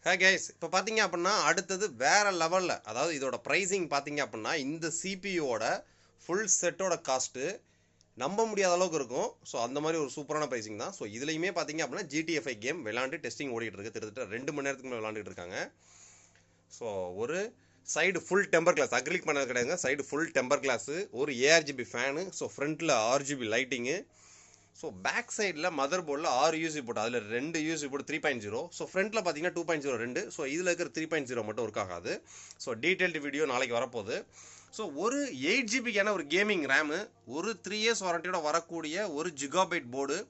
Hey guys, இப்போ பாத்தீங்க அப்படினா அடுத்து வேற லெவல்ல அதாவது இதோட பிரைசிங் பாத்தீங்க அப்படினா இந்த CPU ஓட full செட்டோட காஸ்ட் நம்ப முடியாத அளவுக்கு இருக்கும். சோ அந்த மாதிரி ஒரு சூப்பரான பிரைசிங் தான். சோ இதுலயுமே பாத்தீங்க அப்படினா GTA 5 கேம் விளையாண்டு டெஸ்டிங் ஓடிட்டு இருக்கு. கிட்டத்தட்ட 2 மணி நேரத்துக்கு மேல விளையாண்டுட்டு இருக்காங்க. சோ ஒரு side full temper glass acrylic பண்ணது கிடையாதுங்க. சைடு ஃபுல் டெம்பர் கிளாஸ், ஒரு ARGB ஃபேன், சோ ஃப்ரண்ட்ல RGB lighting. So back side la motherboard la 6 USB போட்டு அதுல 2 USB போட்டு 3.0. So front la பாத்தீங்கன்னா 2.0 2. So இதுல இருக்கிற 3.0 மட்டும் ஒர்க் ஆகாது. So detailed வீடியோ நாளைக்கு வரப்போகுது. So ஒரு 8GB கான ஒரு கேமிங் RAM, ஒரு 3 years வாரண்டியோட வரக்கூடிய ஒரு GB போர்டு.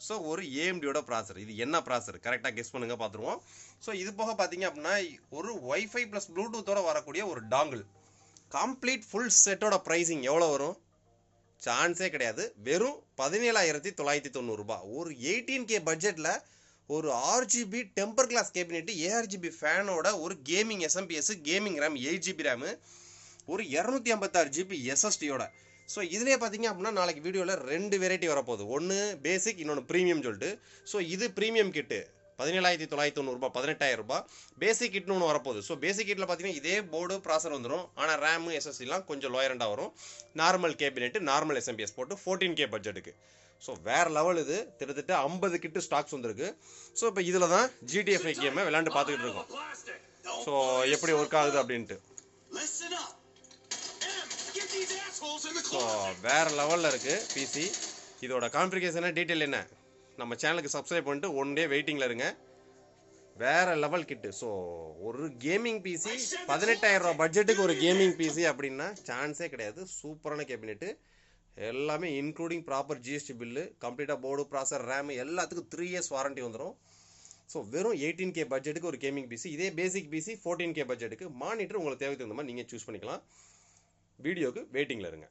So ஒரு AMD ஓட ப்ராசஸர். இது என்ன ப்ராசஸர் கரெக்ட்டா கெஸ் பண்ணுங்க பாத்துருவோம். So இது போக பாத்தீங்க அப்படினா ஒரு Wi-Fi plus Bluetooth ஓட வரக்கூடிய ஒரு dongle. கம்ப்ளீட் ஃபுல் செட்டோட பிரைசிங் எவ்வளவு வரும்? சான்ஸே கிடையாது. வெறும் 17990 ரூபாய். ஒரு 18K பட்ஜெட்ல ஒரு RGB temper glass cabinet, ARGB ஃபேனோட ஒரு gaming SMPS, gaming RAM 8GB RAM, ஒரு 256GB SSD யோட. சோ இதுலயே பாத்தீங்க அப்படினா நாளைக்கு வீடியோல ரெண்டு வெரைட்டி வரப்போகுது. ஒன்னு பேசிக், இன்னொன்னு பிரீமியம் சொல்லிட்டு. சோ இது பிரீமியம் கிட் 17990 ரூபாய், 18000 ரூபாய். பேசிக் கிட்னு ஒன்று வரப்போகுது. ஸோ பேசிக் கிட்ல பார்த்தீங்கன்னா இதே போர்டு ப்ராசர் வந்துடும். ஆனால் ரேமு SSDலாம் கொஞ்சம் லோயர் எண்டாக வரும். நார்மல் கேபினெட், நார்மல் SMPS போட்டு 14K பட்ஜெட்டுக்கு. ஸோ வேற லெவல் இது. கிட்டத்தட்ட 50 கிட்டு ஸ்டாக்ஸ் வந்துருக்கு. ஸோ இப்போ இதில் தான் GTA 5 கேமை விளையாண்டு பார்த்துக்கிட்டு இருக்கோம். ஸோ எப்படி ஒர்க் ஆகுது அப்படின்ட்டு. ஸோ வேற லெவலில் இருக்குது பிசி. இதோட கான்ஃபிகரேஷன் டீட்டெயில் என்ன, நம்ம சேனலுக்கு சப்ஸ்கிரைப் பண்ணிட்டு ஒன் டே வெயிட்டிங்கில் இருங்க. வேற லெவல் கிட்டு. ஸோ ஒரு கேமிங் பிசி 18000 ரூபா பட்ஜெட்டுக்கு ஒரு கேமிங் பிசி அப்படின்னா சான்ஸே கிடையாது. சூப்பரான கேபினெட்டு, எல்லாமே இன்க்ளூடிங் ப்ராப்பர் GST பில்லு, கம்ப்ளீட்டாக போர்டு, ப்ராசர், ரேம் எல்லாத்துக்கும் 3 years வாரண்டி வந்துடும். ஸோ வெறும் 18K பட்ஜெட்டுக்கு ஒரு கேமிங் பிசி. இதே பேசிக் பிசி 14K பட்ஜெட்டுக்கு. மானிட்டர் உங்களுக்கு தேவைக்கு தகுந்த மாதிரி நீங்கள் சூஸ் பண்ணிக்கலாம். வீடியோக்கு வெயிட்டிங்கில் இருங்க.